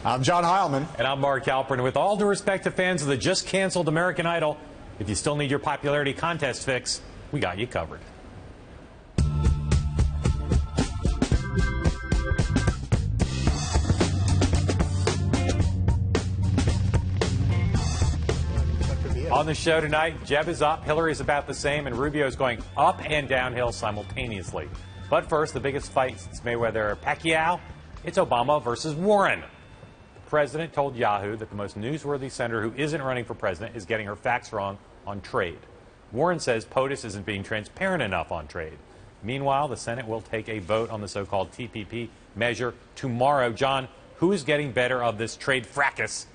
I'm John Heilemann. And I'm Mark Halperin. With all due respect to fans of the just-canceled American Idol, if you still need your popularity contest fix, we got you covered. On the show tonight, Jeb is up, Hillary's about the same, and Rubio is going up and downhill simultaneously. But first, the biggest fight since Mayweather-Pacquiao, it's Obama versus Warren. The president told Yahoo that the most newsworthy senator who isn't running for president is getting her facts wrong on trade. Warren says POTUS isn't being transparent enough on trade. Meanwhile, the Senate will take a vote on the so-called TPP measure tomorrow. John, who is getting better of this trade fracas,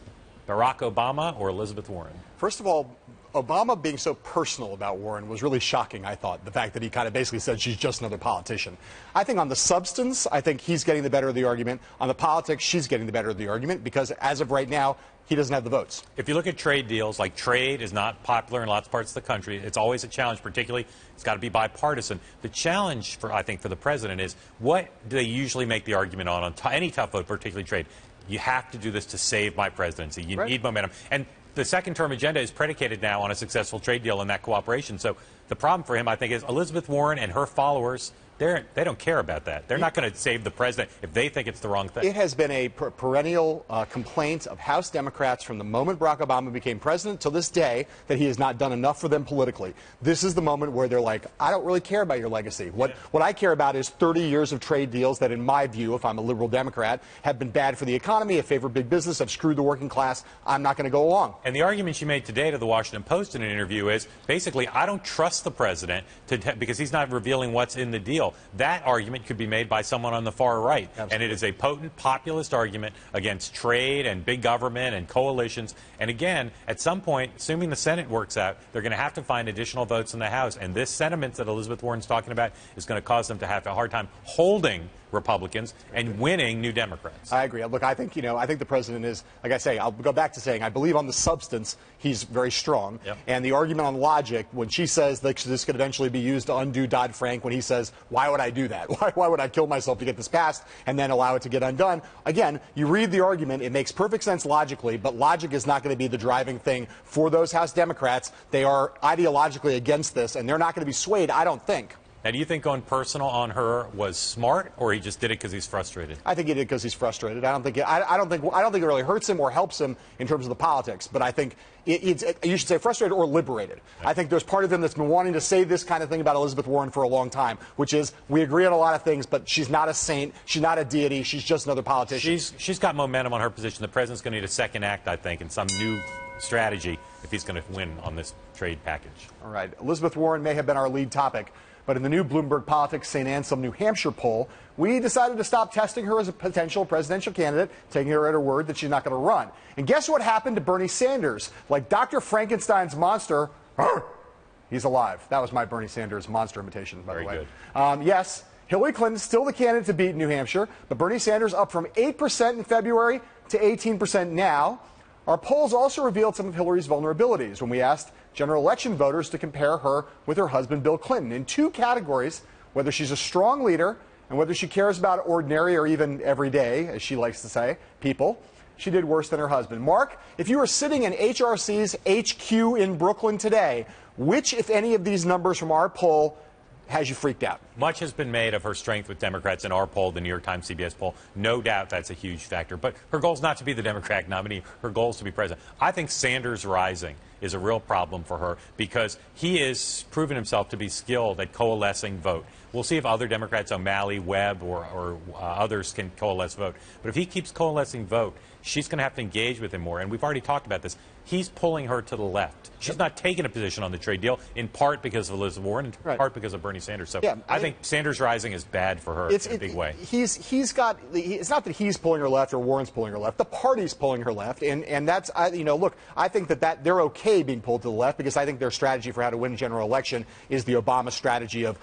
Barack Obama or Elizabeth Warren? First of all, Obama being so personal about Warren was really shocking, I thought. The fact that he kind of basically said she's just another politician. I think on the substance, I think he's getting the better of the argument. On the politics, she's getting the better of the argument because as of right now, he doesn't have the votes. If you look at trade deals, like trade is not popular in lots of parts of the country. It's always a challenge, particularly it's got to be bipartisan. The challenge, for I think, for the president is what do they usually make the argument on any tough vote, particularly trade? You have to do this to save my presidency. You need momentum. And the second-term agenda is predicated now on a successful trade deal and that cooperation. So the problem for him, I think, is Elizabeth Warren and her followers, they don't care about that. They're not going to save the president if they think it's the wrong thing. It has been a perennial complaint of House Democrats from the moment Barack Obama became president to this day that he has not done enough for them politically. This is the moment where they're like, I don't really care about your legacy. What I care about is 30 years of trade deals that, in my view, if I'm a liberal Democrat, have been bad for the economy, have favored big business, have screwed the working class. I'm not going to go along. And the argument she made today to the Washington Post in an interview is, basically, I don't trust the president because he's not revealing what's in the deal. That argument could be made by someone on the far right. Absolutely. And it is a potent populist argument against trade and big government and coalitions. And again, at some point, assuming the Senate works out, they're going to have to find additional votes in the House. And this sentiment that Elizabeth Warren's talking about is going to cause them to have a hard time holding Republicans and winning new Democrats. I agree. Look, I think the president is, like I say, I'll go back to saying I believe on the substance he's very strong. Yep. And the argument on logic, when she says that this could eventually be used to undo Dodd-Frank, when he says, why would I do that? Why would I kill myself to get this passed and then allow it to get undone? Again, you read the argument, it makes perfect sense logically, but logic is not going to be the driving thing for those House Democrats. They are ideologically against this, and they're not going to be swayed, I don't think. Now, do you think going personal on her was smart, or he just did it because he's frustrated? I think he did it because he's frustrated. I don't think it really hurts him or helps him in terms of the politics. But I think you should say frustrated or liberated. I think there's part of him that's been wanting to say this kind of thing about Elizabeth Warren for a long time, which is we agree on a lot of things, but she's not a saint, she's not a deity, she's just another politician. She's got momentum on her position. The president's going to need a second act, I think, and some new strategy if he's going to win on this trade package. All right, Elizabeth Warren may have been our lead topic. But in the new Bloomberg Politics St. Anselm, New Hampshire poll, we decided to stop testing her as a potential presidential candidate, taking her at her word that she's not going to run. And guess what happened to Bernie Sanders? Like Dr. Frankenstein's monster, he's alive. That was my Bernie Sanders monster imitation, by the way. Good. Yes, Hillary Clinton's still the candidate to beat in New Hampshire, but Bernie Sanders up from 8% in February to 18% now. Our polls also revealed some of Hillary's vulnerabilities when we asked general election voters to compare her with her husband, Bill Clinton, in two categories: whether she's a strong leader and whether she cares about ordinary or even everyday, as she likes to say, people. She did worse than her husband. Mark, if you were sitting in HRC's HQ in Brooklyn today, which, if any, of these numbers from our poll has you freaked out? Much has been made of her strength with Democrats in our poll, the New York Times CBS poll. No doubt that's a huge factor. But her goal is not to be the Democratic nominee. Her goal is to be president. I think Sanders rising is a real problem for her because he has proven himself to be skilled at coalescing vote. We'll see if other Democrats, O'Malley, Webb, or others can coalesce vote. But if he keeps coalescing vote, she's going to have to engage with him more. And we've already talked about this. He's pulling her to the left. She's not taking a position on the trade deal, in part because of Elizabeth Warren, in part because of Bernie Sanders. So I think Sanders rising is bad for her in a big way. It's not that he's pulling her left or Warren's pulling her left. The party's pulling her left. And that's, look, I think that they're okay being pulled to the left because I think their strategy for how to win a general election is the Obama strategy of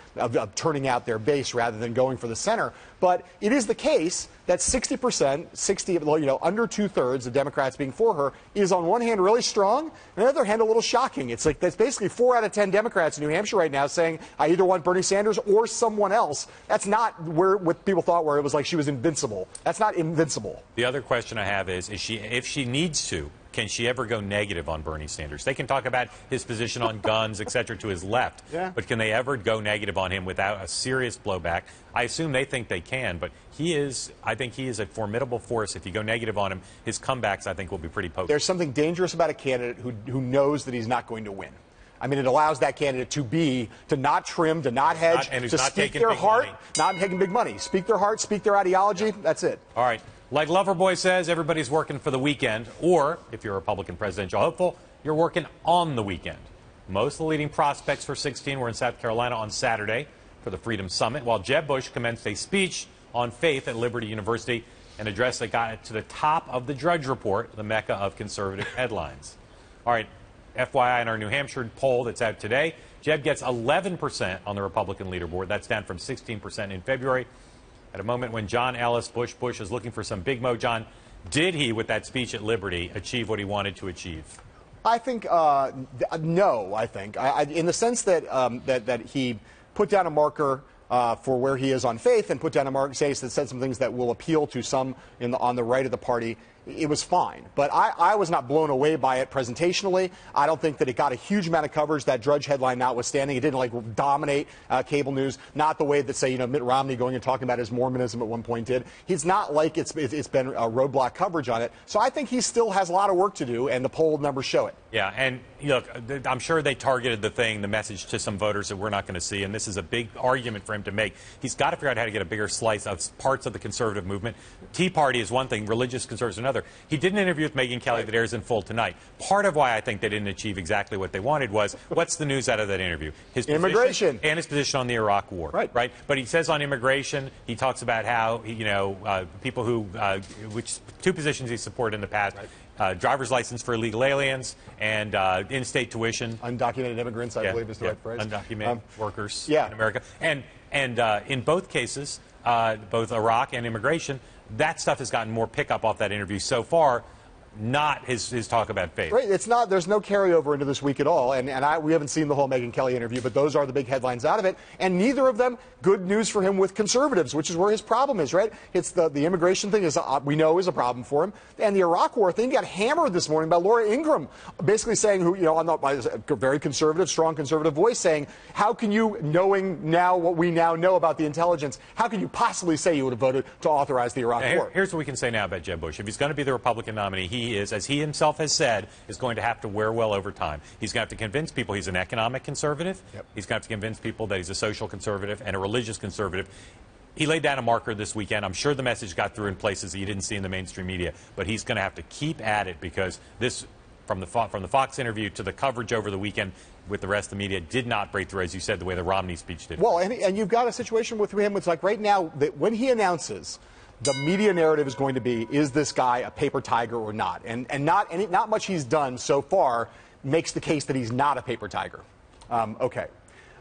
turning churning out their base rather than going for the center. But it is the case that 60%, under two-thirds of Democrats being for her is on one hand really strong, and on the other hand a little shocking. It's like that's basically 4 out of 10 Democrats in New Hampshire right now saying, I either want Bernie Sanders or someone else. That's not what people thought where it was like she was invincible. That's not invincible. The other question I have is she, if she needs to, can she ever go negative on Bernie Sanders? They can talk about his position on guns, et cetera, to his left, but can they ever go negative on him without a serious blowback? I assume they think they can, but I think he is a formidable force. If you go negative on him, his comebacks, I think, will be pretty potent. There's something dangerous about a candidate who knows that he's not going to win. I mean, it allows that candidate to not trim, to not hedge, to speak their heart, not taking big money. Speak their heart, speak their ideology. That's it. All right. Like Loverboy says, everybody's working for the weekend. Or, if you're a Republican presidential hopeful, you're working on the weekend. Most of the leading prospects for 16 were in South Carolina on Saturday for the Freedom Summit, while Jeb Bush commenced a speech on faith at Liberty University, an address that got it to the top of the Drudge Report, the mecca of conservative headlines. All right. FYI, in our New Hampshire poll that's out today, Jeb gets 11% on the Republican leaderboard. That's down from 16% in February. At a moment when John Ellis Bush is looking for some big mo, John, did he, with that speech at Liberty, achieve what he wanted to achieve? I think no. I think in the sense that that he put down a marker for where he is on faith and put down a marker that said some things that will appeal to some on the right of the party. It was fine. But I was not blown away by it presentationally. I don't think that it got a huge amount of coverage, that Drudge headline notwithstanding. It didn't dominate cable news, not the way that, say, Mitt Romney going and talking about his Mormonism at one point did. He's not like it's been roadblock coverage on it. So I think he still has a lot of work to do, and the poll numbers show it. Yeah, and look, I'm sure they targeted the message to some voters that we're not going to see, and this is a big argument for him to make. He's got to figure out how to get a bigger slice of parts of the conservative movement. Tea Party is one thing, religious conservatives another. He did an interview with Megyn Kelly that airs in full tonight. Part of why I think they didn't achieve exactly what they wanted was, what's the news out of that interview? His immigration. And his position on the Iraq War. Right. But he says on immigration, he talks about how, people who, which two positions he supported in the past, driver's license for illegal aliens and in-state tuition. Undocumented immigrants, I believe is the right phrase. Undocumented workers in America. And in both cases, both Iraq and immigration, that stuff has gotten more pickup off that interview so far, not his talk about faith. Right. It's not. There's no carryover into this week at all. We haven't seen the whole Megyn Kelly interview, but those are the big headlines out of it. And neither of them good news for him with conservatives, which is where his problem is. Right. It's the immigration thing we know is a problem for him, and the Iraq War thing got hammered this morning by Laura Ingraham, basically saying, on a very conservative, strong conservative voice, saying, how can you, knowing now what we now know about the intelligence, how can you possibly say you would have voted to authorize the Iraq War? Here's what we can say now about Jeb Bush. If he's going to be the Republican nominee, he is, as he himself has said, is going to have to wear well over time. He's going to have to convince people he's an economic conservative. He's going to have to convince people that he's a social conservative and a religious conservative. He laid down a marker this weekend. I'm sure the message got through in places that you didn't see in the mainstream media, but he's going to have to keep at it because this, from the Fox interview to the coverage over the weekend with the rest of the media, did not break through, as you said, the way the Romney speech did. Well, and you've got a situation with him. It's like right now that when he announces, the media narrative is going to be, is this guy a paper tiger or not? And not much he's done so far makes the case that he's not a paper tiger.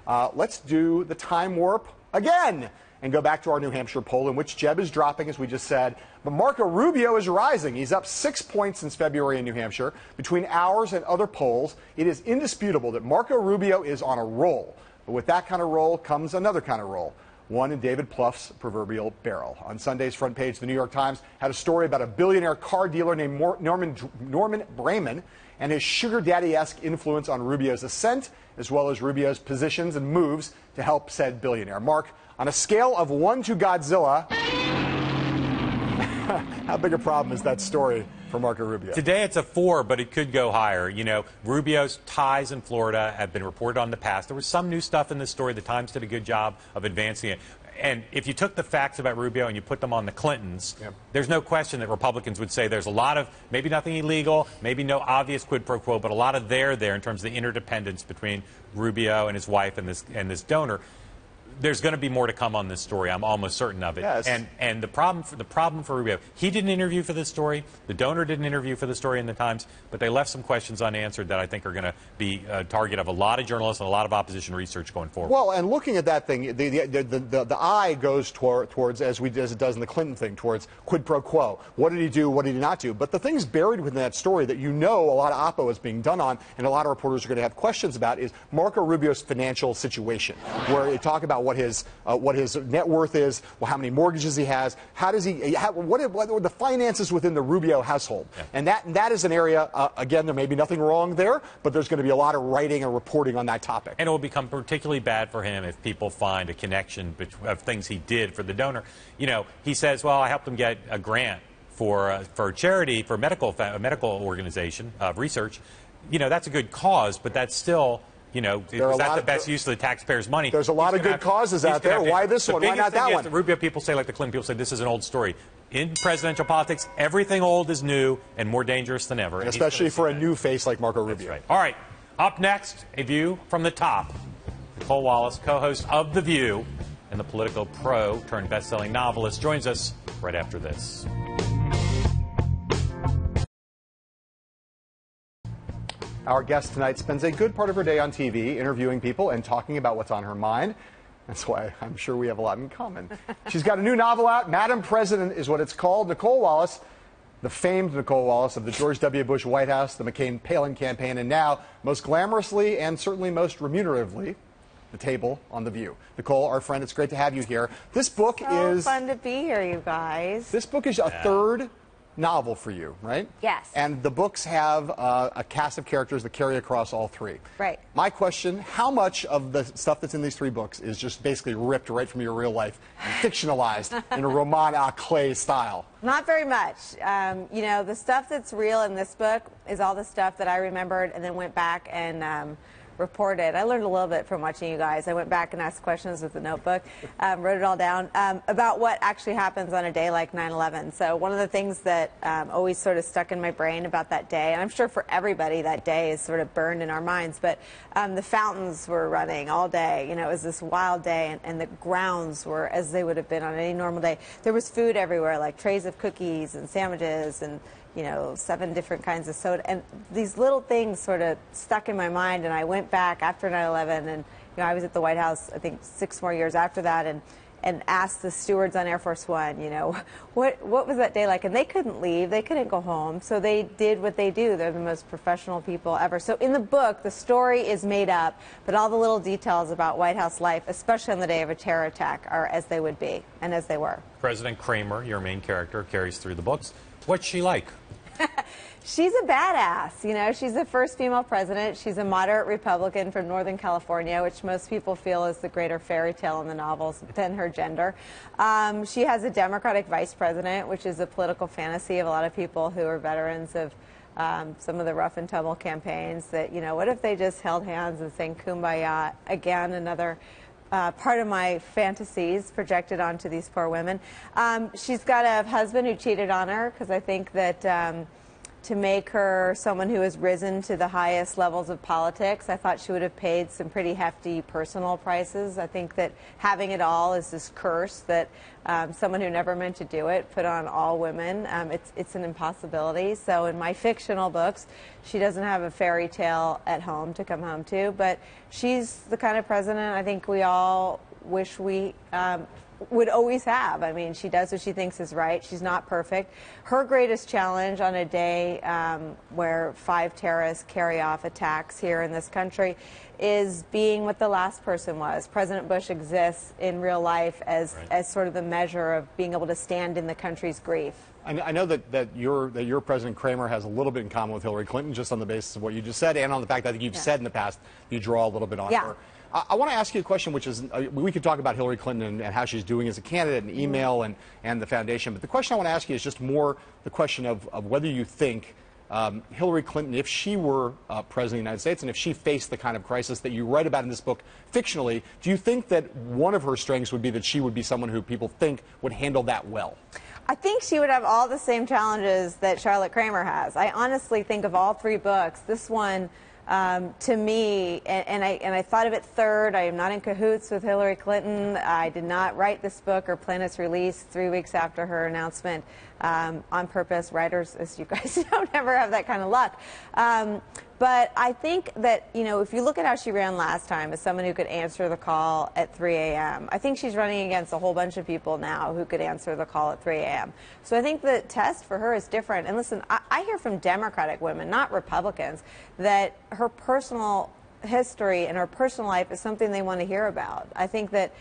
Let's do the time warp again and go back to our New Hampshire poll in which Jeb is dropping, as we just said. But Marco Rubio is rising. He's up 6 points since February in New Hampshire. Between ours and other polls, it is indisputable that Marco Rubio is on a roll. But with that kind of roll comes another kind of roll. One in David Plouffe's proverbial barrel. On Sunday's front page, the New York Times had a story about a billionaire car dealer named Norman Braman and his sugar daddy-esque influence on Rubio's ascent, as well as Rubio's positions and moves to help said billionaire. Mark, on a scale of 1 to Godzilla, how big a problem is that story for Marco Rubio? Today it's a 4, but it could go higher. Rubio's ties in Florida have been reported on in the past. There was some new stuff in this story. The Times did a good job of advancing it. And if you took the facts about Rubio and you put them on the Clintons, there's no question that Republicans would say there's a lot of, maybe nothing illegal, maybe no obvious quid pro quo, but a lot of there in terms of the interdependence between Rubio and his wife and this donor. there's going to be more to come on this story. I'm almost certain of it. Yes. And the problem for Rubio, he didn't interview for this story. The donor didn't interview for the story in the Times, but they left some questions unanswered that I think are going to be a target of a lot of journalists and a lot of opposition research going forward. Well, and looking at that thing, the eye goes towards, as it does in the Clinton thing, towards quid pro quo. What did he do? What did he not do? But the things buried within that story that a lot of oppo is being done on, and a lot of reporters are going to have questions about, is Marco Rubio's financial situation, where they talk about what his net worth is, how many mortgages he has, what are the finances within the Rubio household. Yeah. And that is an area, again, there may be nothing wrong there, but there's going to be a lot of writing and reporting on that topic. And it will become particularly bad for him if people find a connection of things he did for the donor. You know, he says, well, I helped him get a grant for charity, for a medical organization of research. You know, that's a good cause, but that's still, you know, is that the best use of the taxpayers' money? There's a lot of good causes out there. Why this one? Why not that one? The Rubio people say, like the Clinton people say, this is an old story. In presidential politics, everything old is new and more dangerous than ever. And especially for a new face like Marco Rubio. That's right. All right. Up next, a view from the top. Nicole Wallace, co-host of The View and the Politico pro turned best-selling novelist, joins us right after this. Our guest tonight spends a good part of her day on TV interviewing people and talking about what's on her mind. That's why I'm sure we have a lot in common. She's got a new novel out, Madam President is what it's called. Nicole Wallace, the famed Nicole Wallace of the George W. Bush White House, the McCain-Palin campaign, and now, most glamorously and certainly most remuneratively, the table on The View. Nicole, our friend, it's great to have you here. This book is... So fun to be here, you guys. This book is a third novel for you, right? Yes. And the books have a cast of characters that carry across all three. Right. My question, how much of the stuff that's in these three books is just basically ripped right from your real life and fictionalized in a roman à clef style? Not very much. You know, the stuff that's real in this book is all the stuff that I remembered and then went back and reported. I learned a little bit from watching you guys. I went back and asked questions with the notebook, wrote it all down, about what actually happens on a day like 9/11. So one of the things that always sort of stuck in my brain about that day, and I'm sure for everybody that day is sort of burned in our minds, but the fountains were running all day. You know, it was this wild day, and the grounds were as they would have been on any normal day. There was food everywhere, like trays of cookies and sandwiches and, you know, 7 different kinds of soda. And these little things sort of stuck in my mind, and I went back after 9/11, and, you know, I was at the White House, I think, 6 more years after that, and asked the stewards on Air Force One, you know, what was that day like? And they couldn't leave. They couldn't go home. So they did what they do. They're the most professional people ever. So in the book, the story is made up, but all the little details about White House life, especially on the day of a terror attack, are as they would be and as they were. President Kramer, your main character, carries through the books. What's she like? She's a badass, you know. She's the first female president. She's a moderate Republican from Northern California, which most people feel is the greater fairy tale in the novels than her gender. She has a Democratic vice president, which is a political fantasy of a lot of people who are veterans of some of the rough and tumble campaigns, that, you know, what if they just held hands and sang Kumbaya? Again, another part of my fantasies projected onto these poor women. She's got a husband who cheated on her, because I think that to make her someone who has risen to the highest levels of politics, I thought she would have paid some pretty hefty personal prices. I think that having it all is this curse that someone who never meant to do it put on all women. It's an impossibility. So in my fictional books, she doesn't have a fairy tale at home to come home to, but she's the kind of president I think we all wish we would always have. I mean, she does what she thinks is right. She's not perfect. Her greatest challenge on a day where 5 terrorists carry off attacks here in this country is being what the last person was. President Bush exists in real life as sort of the measure of being able to stand in the country's grief. I know that your President Kramer has a little bit in common with Hillary Clinton, just on the basis of what you just said, and on the fact that I think you've said in the past you draw a little bit on her. I want to ask you a question, which is, we could talk about Hillary Clinton and how she's doing as a candidate, and email and the foundation, but the question I want to ask you is just more the question of whether you think Hillary Clinton, if she were president of the United States and if she faced the kind of crisis that you write about in this book fictionally, do you think that one of her strengths would be that she would be someone who people think would handle that well? I think she would have all the same challenges that Charlotte Kramer has. I honestly think of all 3 books, this one to me, and I thought of it third. I am not in cahoots with Hillary Clinton. I did not write this book or plan its release 3 weeks after her announcement on purpose. Writers, as you guys know, never have that kind of luck. But I think that, if you look at how she ran last time as someone who could answer the call at 3 a.m., I think she's running against a whole bunch of people now who could answer the call at 3 a.m. So I think the test for her is different. And listen, I hear from Democratic women, not Republicans, that her personal history and her personal life is something they want to hear about. I think that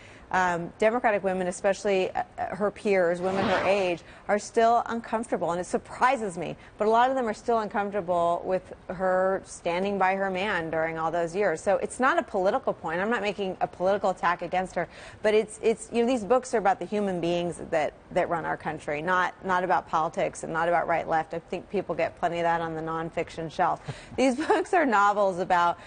Democratic women, especially her peers, women her age, are still uncomfortable, and it surprises me. But a lot of them are still uncomfortable with her standing by her man during all those years. So it's not a political point. I'm not making a political attack against her, but it's these books are about the human beings that run our country, not about politics and not about right-left. I think people get plenty of that on the nonfiction shelf. These books are novels about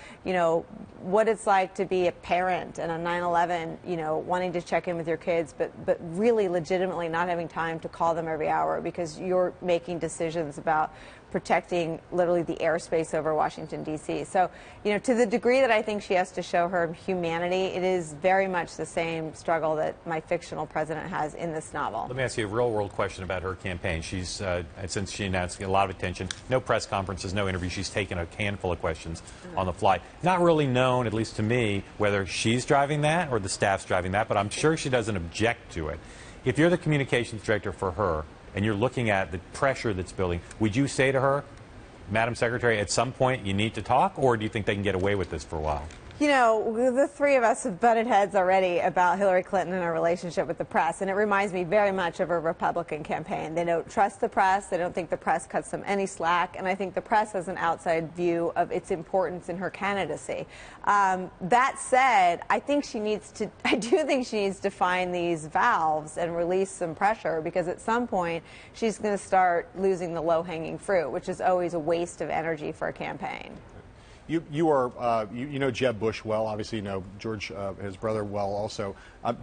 what it's like to be a parent and on 9/11, wanting to check in with your kids, but really legitimately not having time to call them every hour because you're making decisions about protecting literally the airspace over Washington, D.C. So, to the degree that I think she has to show her humanity, it is very much the same struggle that my fictional president has in this novel. Let me ask you a real-world question about her campaign. She's, since she announced a lot of attention, no press conferences, no interviews, she's taken a handful of questions on the fly. Not really known, at least to me, whether she's driving that or the staff's driving that, but I'm sure she doesn't object to it. If you're the communications director for her, and you're looking at the pressure that's building, would you say to her, Madam Secretary, at some point you need to talk, or do you think they can get away with this for a while? The three of us have butted heads already about Hillary Clinton and her relationship with the press, and it reminds me very much of a Republican campaign. They don't trust the press. They don't think the press cuts them any slack, and I think the press has an outside view of its importance in her candidacy. That said, I do think she needs to find these valves and release some pressure, because at some point she's going to start losing the low-hanging fruit, which is always a waste of energy for a campaign. You know Jeb Bush well. Obviously, you know George, his brother, well also.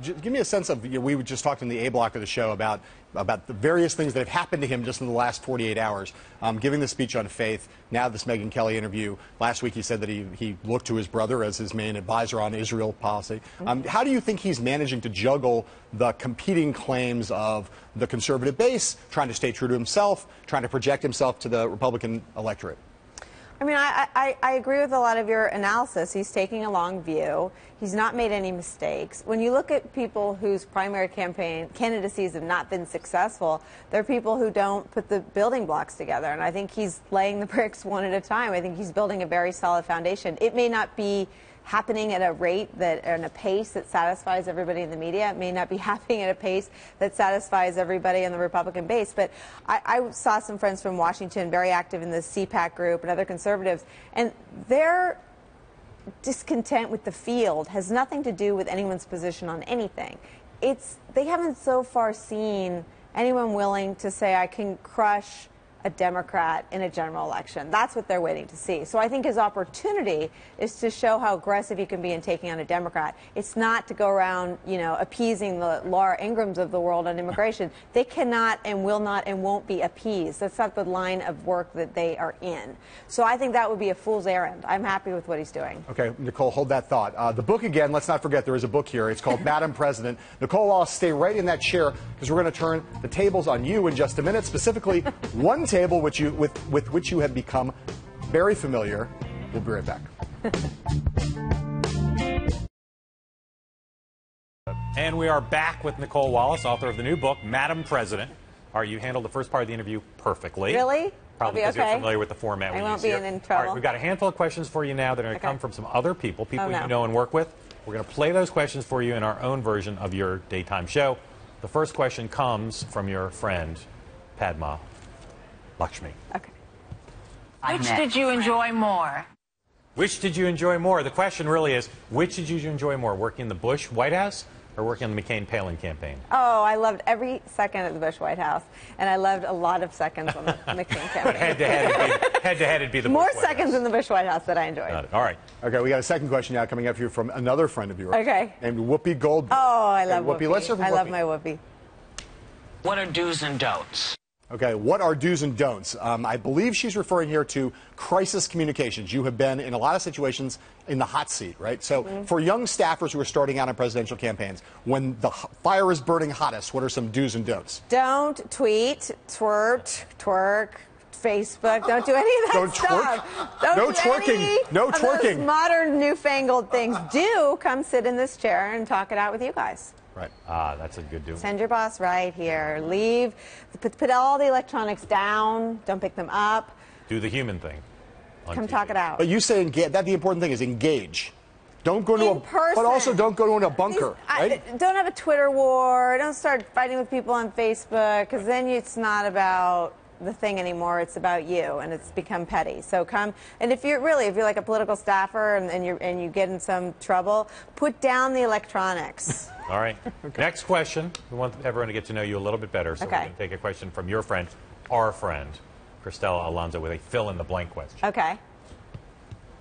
Give me a sense of, we just talked in the A block of the show about the various things that have happened to him just in the last 48 hours. Giving the speech on faith, now this Megyn Kelly interview. Last week he said that he looked to his brother as his main advisor on Israel policy. How do you think he's managing to juggle the competing claims of the conservative base, trying to stay true to himself, trying to project himself to the Republican electorate? I mean, I agree with a lot of your analysis. He's taking a long view. He's not made any mistakes. When you look at people whose primary campaign candidacies have not been successful, they're people who don't put the building blocks together. And I think he's laying the bricks one at a time. I think he's building a very solid foundation. It may not be happening at a rate and a pace that satisfies everybody in the media. It may not be happening at a pace that satisfies everybody in the Republican base. But I saw some friends from Washington very active in the CPAC group and other conservatives, and their discontent with the field has nothing to do with anyone's position on anything. They haven't so far seen anyone willing to say, I can crush a Democrat in a general election. That's what they're waiting to see. So I think his opportunity is to show how aggressive he can be in taking on a Democrat. It's not to go around, appeasing the Laura Ingrams of the world on immigration. They cannot and will not and won't be appeased. That's not the line of work that they are in. So I think that would be a fool's errand. I'm happy with what he's doing. Okay, Nicole, hold that thought. The book, again, let's not forget there is a book here. It's called Madam President. Nicole Wallace, stay right in that chair, because we're going to turn the tables on you in just a minute, specifically one table with which you have become very familiar. We'll be right back. And we are back with Nicole Wallace, author of the new book, Madam President. All right, you handled the first part of the interview perfectly. Really? Probably because you're familiar with the format. I won't be in trouble. All right, we've got a handful of questions for you now that are going to come from some other people you know and work with. We're going to play those questions for you in our own version of your daytime show. The first question comes from your friend, Padma Lakshmi. Okay. Which did you enjoy more? Which did you enjoy more? The question really is, which did you enjoy more, working in the Bush White House or working on the McCain-Palin campaign? Oh, I loved every second at the Bush White House, and I loved a lot of seconds on the McCain campaign. But head-to-head, it'd be the Bush More White seconds House. in the Bush White House that I enjoyed. Got it. All right. Okay, we got a second question now coming up here from another friend of yours. Okay. Named Whoopi Goldberg. Oh, I love Whoopi. Let's hear from I Whoopi. love my Whoopi. What are do's and don'ts? Okay, what are do's and don'ts? I believe she's referring here to crisis communications. You have been in a lot of situations in the hot seat, right? So for young staffers who are starting out in presidential campaigns, when the fire is burning hottest, what are some do's and don'ts? Don't tweet, twerk, Facebook. Don't do any of that Don't stuff. twerk? Don't No do twerking. any No of twerking. those modern, newfangled things. Do come sit in this chair and talk it out with you guys. Right. That's a good do. Send your boss right here. Leave. Put all the electronics down. Don't pick them up. Do the human thing. Come talk it out. But you say engage. That the important thing is engage. Don't go to In person. But also don't go to a bunker, right? Don't have a Twitter war. Don't start fighting with people on Facebook, because then it's not about the thing anymore. It's about you, and it's become petty. So come, and if you're like a political staffer and you get in some trouble, put down the electronics. All right. Okay. Next question. We want everyone to get to know you a little bit better, so we're going to take a question from your friend, our friend, Cristela Alonso, with a fill-in-the-blank question. Okay.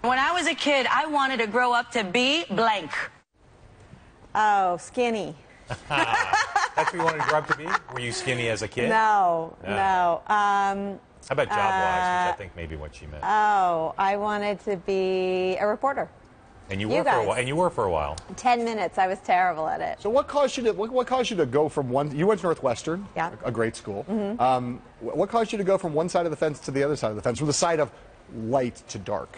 When I was a kid, I wanted to grow up to be blank. Oh, skinny. That's what you wanted to grow up to be? Were you skinny as a kid? No. How about job-wise, which I think may be what she meant. Oh, I wanted to be a reporter. And you were for a while. And you were for a while. 10 minutes. I was terrible at it. So what caused you to go from one? You went to Northwestern, a great school. What caused you to go from one side of the fence to the other side of the fence, from the side of light to dark?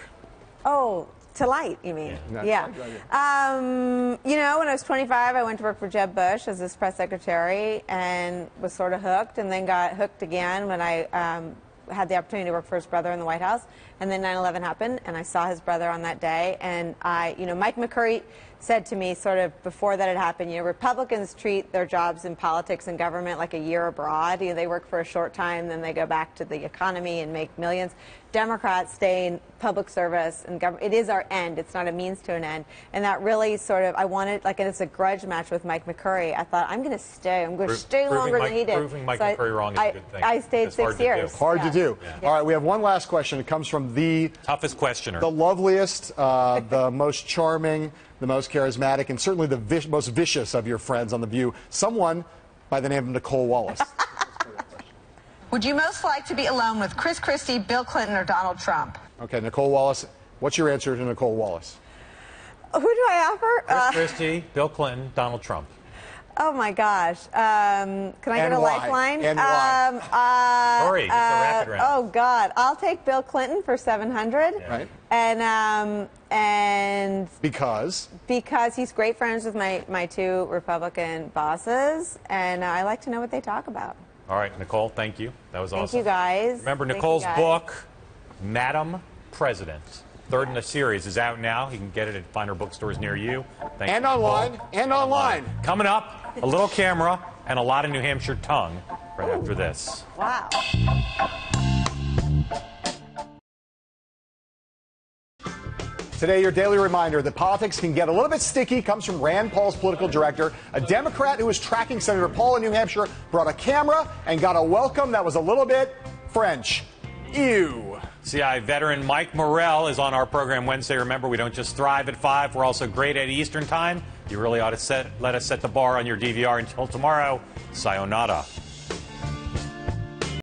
Oh, to light, you mean? Yeah. You know, when I was 25, I went to work for Jeb Bush as his press secretary and was sort of hooked, and then got hooked again when I had the opportunity to work for his brother in the White House. And then 9/11 happened, and I saw his brother on that day. And Mike McCurry said to me sort of before that had happened, Republicans treat their jobs in politics and government like a year abroad. They work for a short time, then they go back to the economy and make millions. Democrats stay in public service and government. It is our end. It's not a means to an end. And that really sort of, I wanted, like, it's a grudge match with Mike McCurry. I thought, I'm going to stay. I'm going to stay longer than he did. Proving Mike McCurry wrong is a good thing. I stayed 6 years. Hard to do. All right, we have one last question. It comes from the toughest questioner, the loveliest, the most charming, the most charismatic, and certainly the most vicious of your friends on The View, someone by the name of Nicole Wallace. Would you most like to be alone with Chris Christie, Bill Clinton, or Donald Trump? Okay, Nicole Wallace, what's your answer to Nicole Wallace? Who do I offer? Chris Christie, Bill Clinton, Donald Trump. Oh my gosh! Can I get a lifeline? And why? Hurry! It's a rapid round. Oh God! I'll take Bill Clinton for 700. Right. And because he's great friends with my two Republican bosses, and I like to know what they talk about. All right, Nicole, thank you. That was awesome. Thank you, guys. Remember, Nicole's book, Madam President, third in the series, is out now. You can get it at finer bookstores near you. Thank you, online. And online. Coming up, a little camera and a lot of New Hampshire tongue right after this. Wow. Today, your daily reminder that politics can get a little bit sticky comes from Rand Paul's political director. A Democrat who was tracking Senator Paul in New Hampshire brought a camera and got a welcome that was a little bit French. Ew. CI veteran Mike Morrell is on our program Wednesday. Remember, we don't just thrive at 5. We're also great at Eastern Time. You really ought to let us set the bar on your DVR until tomorrow. Sayonara.